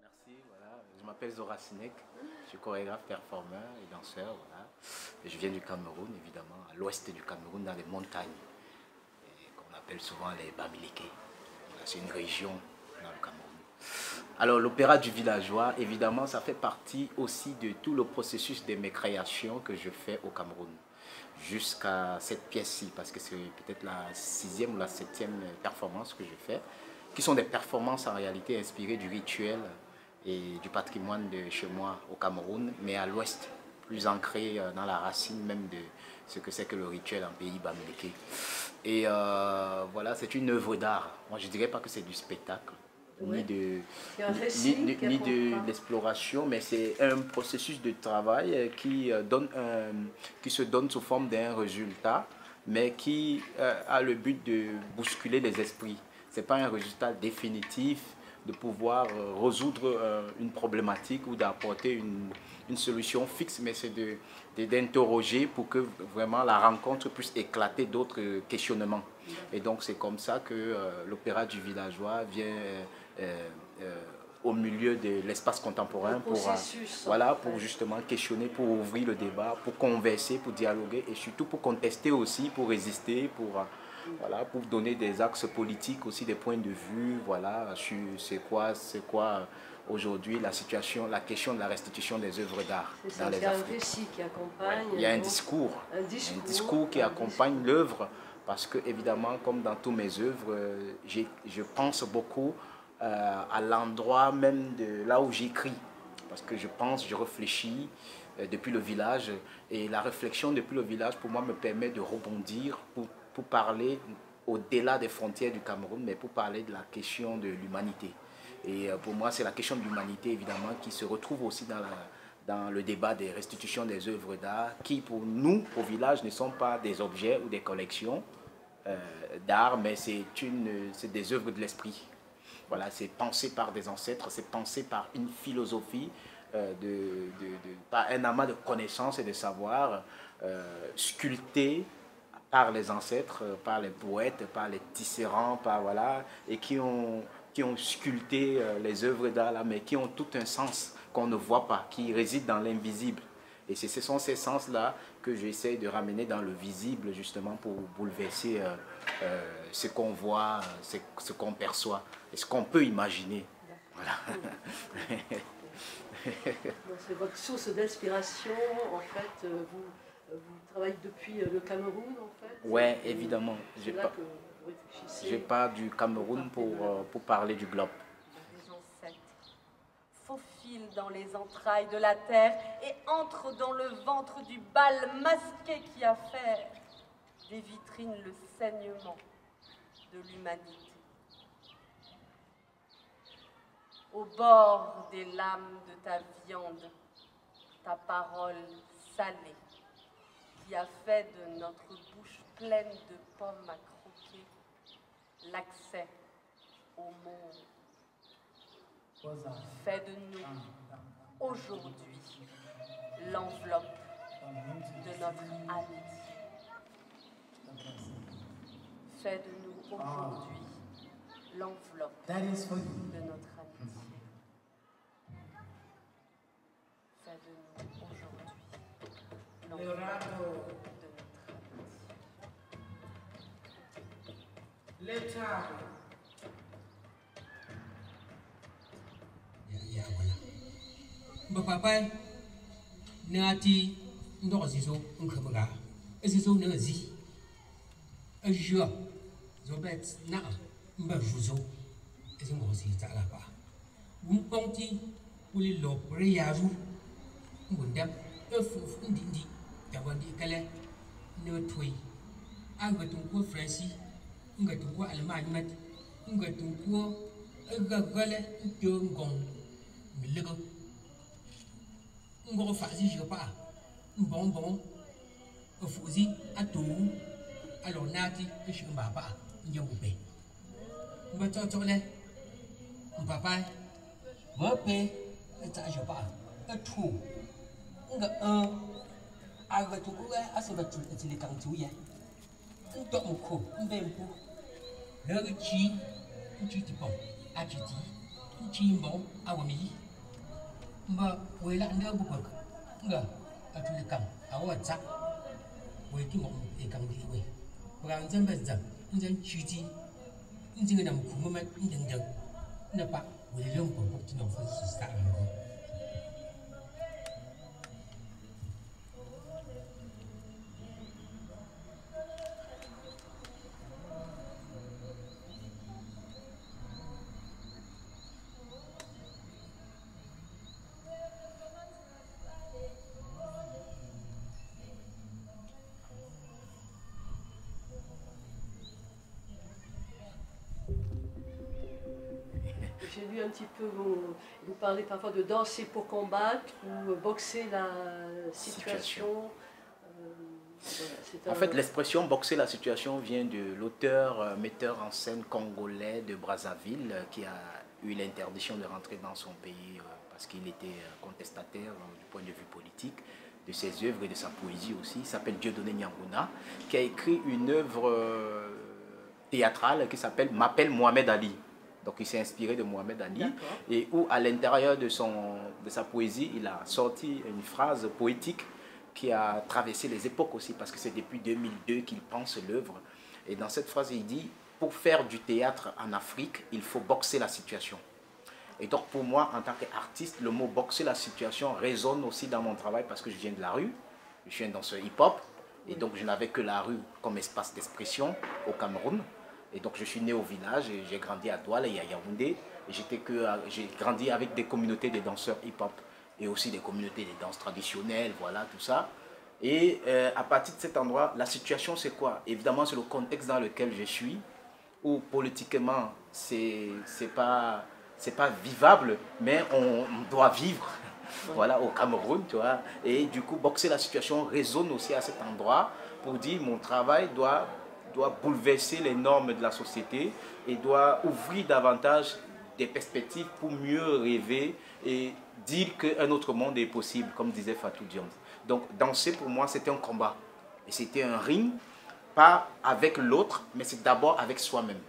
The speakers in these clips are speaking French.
Merci, voilà. Je m'appelle Zora Sinek, je suis chorégraphe, performeur et danseur. Voilà. Et je viens du Cameroun, évidemment, à l'ouest du Cameroun, dans les montagnes, qu'on appelle souvent les Bamileke. C'est une région dans le Cameroun. Alors, l'opéra du villageois, évidemment, ça fait partie aussi de tout le processus de mes créations que je fais au Cameroun. Jusqu'à cette pièce-ci, parce que c'est peut-être la 6e ou la 7e performance que je fais, qui sont des performances en réalité inspirées du rituel et du patrimoine de chez moi au Cameroun, mais à l'ouest, plus ancré dans la racine même de ce que c'est que le rituel en pays bamileke. Et voilà, c'est une œuvre d'art. Moi, je ne dirais pas que c'est du spectacle, oui. ni de l'exploration, mais c'est un processus de travail qui se donne sous forme d'un résultat, mais qui a le but de bousculer les esprits. Ce n'est pas un résultat définitif de pouvoir résoudre une problématique ou d'apporter une solution fixe, mais c'est d'interroger pour que vraiment la rencontre puisse éclater d'autres questionnements. Et donc c'est comme ça que l'opéra du villageois vient au milieu de l'espace contemporain pour justement questionner, pour ouvrir le débat, pour converser, pour dialoguer et surtout pour contester aussi, pour résister, pour donner des axes politiques aussi, des points de vue, voilà, sur c'est quoi aujourd'hui la situation, la question de la restitution des œuvres d'art dans les Afriques. Il y a un récit qui accompagne. Il y a un discours qui accompagne l'œuvre, parce que évidemment, comme dans toutes mes œuvres, je pense beaucoup à l'endroit même de là où j'écris, parce que je pense, je réfléchis depuis le village, et la réflexion depuis le village pour moi me permet de rebondir pour parler au-delà des frontières du Cameroun, mais pour parler de la question de l'humanité. Et pour moi, c'est la question de l'humanité, évidemment, qui se retrouve aussi dans le débat des restitutions des œuvres d'art, qui pour nous, au village, ne sont pas des objets ou des collections d'art, mais c'est des œuvres de l'esprit. Voilà, c'est pensé par des ancêtres, c'est pensé par une philosophie, par un amas de connaissances et de savoir, sculpté par les ancêtres, par les poètes, par les tisserands, et qui ont sculpté les œuvres d'art, mais qui ont tout un sens qu'on ne voit pas, qui réside dans l'invisible. Et ce sont ces sens-là que j'essaie de ramener dans le visible, justement, pour bouleverser ce qu'on voit, ce qu'on perçoit, et ce qu'on peut imaginer. Voilà. C'est votre source d'inspiration, en fait, vous travaillez depuis le Cameroun, en fait? Oui, évidemment. Je pars du Cameroun pour parler du globe. Les ancêtres faufilent dans les entrailles de la terre et entrent dans le ventre du bal masqué qui a fait des vitrines le saignement de l'humanité. Au bord des lames de ta viande, ta parole salée, qui a fait de notre bouche pleine de pommes à croquer l'accès au monde. Fais de nous, aujourd'hui, l'enveloppe de notre amitié. Fais de nous aujourd'hui l'enveloppe de notre amitié. Fais de nous aujourd'hui l'enveloppe de notre amitié. Papa, Nati, Ndorzizo, Unkabaga, Ezizo Nazi, a jour, Zobet, Na, Mbajuzo, Ezingosi Talapa. Umponti, Uli Lo, Reyazu, Mundam, Efu, Ndindi, Tawandi Kale, Notui, Agatunko Franci, Ngatunko Almanmat, Ngatunko, Agagale, Jongong, Miligo. Ngoro fazi je pas bon fuzi atu alors nati que je mbaba nyombe mba totole mbaba mope eta je pas atu nga aga tu ko asaba tu etile kan tu ya ndo mko mbempu le chi ti bon achiti chi bon awami mba wela nda bukok nga atule kam awatsa weki mo e kam gi we bra nzan bezam nzan chiti nzinga na mkumo ma ndeng na pa wele lom ko ti no fa sta ngo. J'ai lu un petit peu, vous parlez parfois de danser pour combattre ou boxer la situation. Voilà, en fait, l'expression boxer la situation vient de l'auteur, metteur en scène congolais de Brazzaville qui a eu l'interdiction de rentrer dans son pays parce qu'il était contestataire du point de vue politique de ses œuvres et de sa poésie aussi. Il s'appelle Dieudonné Nyanguna, qui a écrit une œuvre théâtrale qui s'appelle M'appelle Mohamed Ali. Donc il s'est inspiré de Mohamed Ali et où à l'intérieur de sa poésie, il a sorti une phrase poétique qui a traversé les époques aussi parce que c'est depuis 2002 qu'il pense l'œuvre. Et dans cette phrase, il dit « Pour faire du théâtre en Afrique, il faut boxer la situation ». Et donc pour moi, en tant qu'artiste, le mot « boxer la situation » résonne aussi dans mon travail parce que je viens de la rue, je suis un danseur hip-hop et donc je n'avais que la rue comme espace d'expression au Cameroun. Et donc je suis né au village, j'ai grandi à Douala et à Yaoundé. J'ai grandi avec des communautés de danseurs hip-hop et aussi des communautés de danse traditionnelles, voilà, tout ça. Et à partir de cet endroit, la situation c'est quoi? Évidemment c'est le contexte dans lequel je suis, où politiquement c'est pas vivable, mais on doit vivre, voilà, au Cameroun, tu vois. Et du coup, boxer la situation résonne aussi à cet endroit pour dire mon travail doit bouleverser les normes de la société et doit ouvrir davantage des perspectives pour mieux rêver et dire qu'un autre monde est possible, comme disait Fatou Diom. Donc danser pour moi c'était un combat. Et c'était un ring, pas avec l'autre, mais c'est d'abord avec soi-même.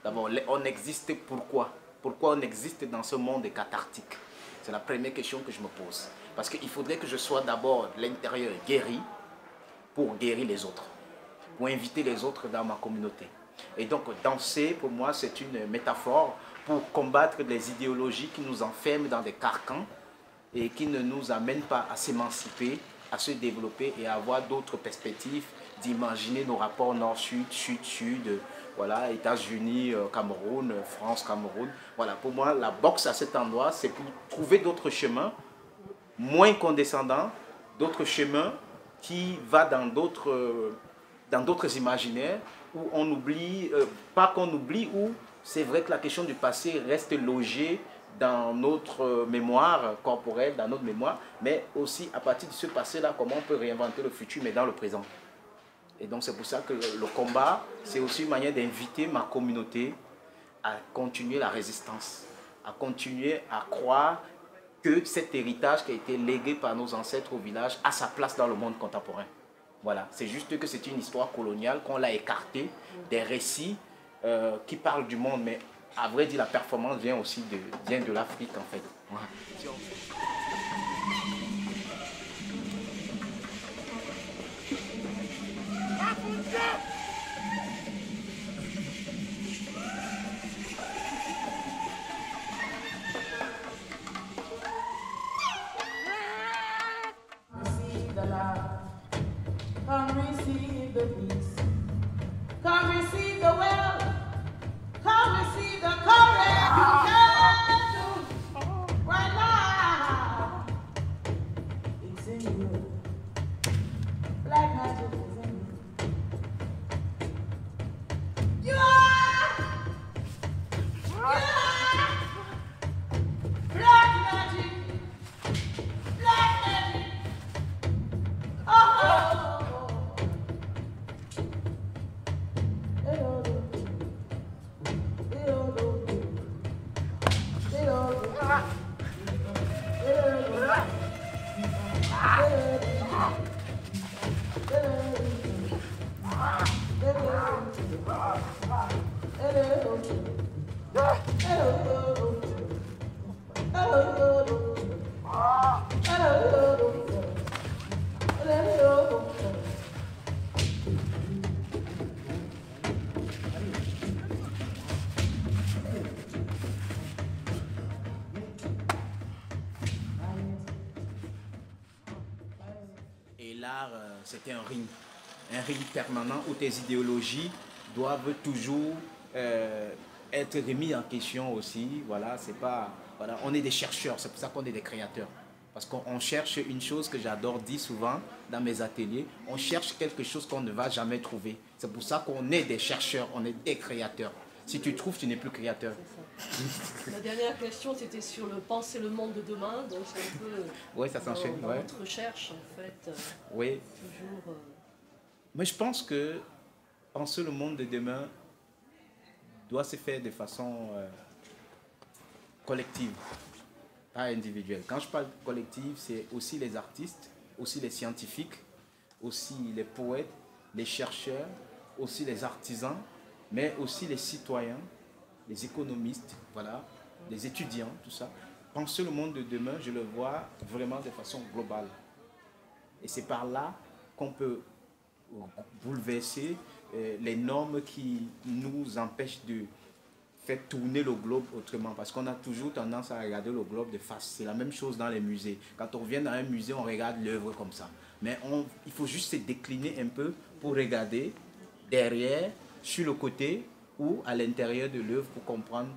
D'abord, on existe pourquoi? Pourquoi on existe dans ce monde cathartique? C'est la première question que je me pose. Parce qu'il faudrait que je sois d'abord de l'intérieur guéri pour guérir les autres, pour inviter les autres dans ma communauté. Et donc danser pour moi c'est une métaphore pour combattre les idéologies qui nous enferment dans des carcans et qui ne nous amènent pas à s'émanciper, à se développer et à avoir d'autres perspectives, d'imaginer nos rapports nord-sud, sud-sud, voilà, États-Unis, Cameroun, France, Cameroun. Voilà, pour moi la boxe à cet endroit c'est pour trouver d'autres chemins moins condescendants, d'autres chemins qui vont dans d'autres imaginaires où on oublie, pas qu'on oublie, où c'est vrai que la question du passé reste logée dans notre mémoire corporelle, dans notre mémoire, mais aussi à partir de ce passé-là, comment on peut réinventer le futur, mais dans le présent. Et donc c'est pour ça que le combat, c'est aussi une manière d'inviter ma communauté à continuer la résistance, à continuer à croire que cet héritage qui a été légué par nos ancêtres au village a sa place dans le monde contemporain. Voilà, c'est juste que c'est une histoire coloniale qu'on l'a écartée des récits qui parlent du monde, mais à vrai dire, la performance vient aussi de l'Afrique en fait. Ouais. Come receive the peace. Come receive the wealth. Come receive the courage. You can do right now. It's in you. Black magic is in you. You are. Black magic. Black magic. Oh. Et l'art, c'est un ring permanent où tes idéologies doivent toujours être remis en question aussi. Voilà, c'est pas, voilà, on est des chercheurs, c'est pour ça qu'on est des créateurs. Parce qu'on cherche une chose que j'adore dire souvent dans mes ateliers, on cherche quelque chose qu'on ne va jamais trouver. C'est pour ça qu'on est des chercheurs, on est des créateurs. Si tu trouves, tu n'es plus créateur. La dernière question, c'était sur le penser le monde de demain. Donc c'est un peu ouais, ça s'enchaîne. dans ouais. notre recherche, en fait. Oui. Toujours... Mais je pense que penser le monde de demain doit se faire de façon collective, pas individuelle. Quand je parle collective, c'est aussi les artistes, aussi les scientifiques, aussi les poètes, les chercheurs, aussi les artisans, mais aussi les citoyens, les économistes, voilà, les étudiants, tout ça. Penser le monde de demain, je le vois vraiment de façon globale. Et c'est par là qu'on peut bouleverser les normes qui nous empêchent de faire tourner le globe autrement. Parce qu'on a toujours tendance à regarder le globe de face. C'est la même chose dans les musées. Quand on vient dans un musée, on regarde l'œuvre comme ça. Mais il faut juste se décliner un peu pour regarder derrière, sur le côté ou à l'intérieur de l'œuvre pour comprendre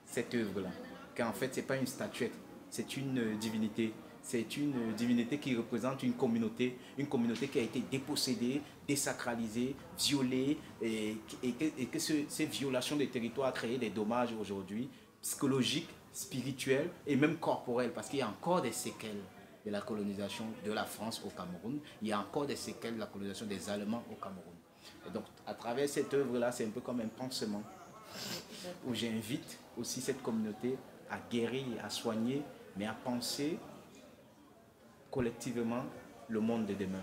cette œuvre-là. Qu'en fait, ce n'est pas une statuette, c'est une divinité. C'est une divinité qui représente une communauté qui a été dépossédée, désacralisée, violée, et que ces violations des territoires ont créé des dommages aujourd'hui, psychologiques, spirituels et même corporels, parce qu'il y a encore des séquelles de la colonisation de la France au Cameroun, il y a encore des séquelles de la colonisation des Allemands au Cameroun. Et donc, à travers cette œuvre-là, c'est un peu comme un pansement, où j'invite aussi cette communauté à guérir, à soigner, mais à penser collectivement le monde de demain.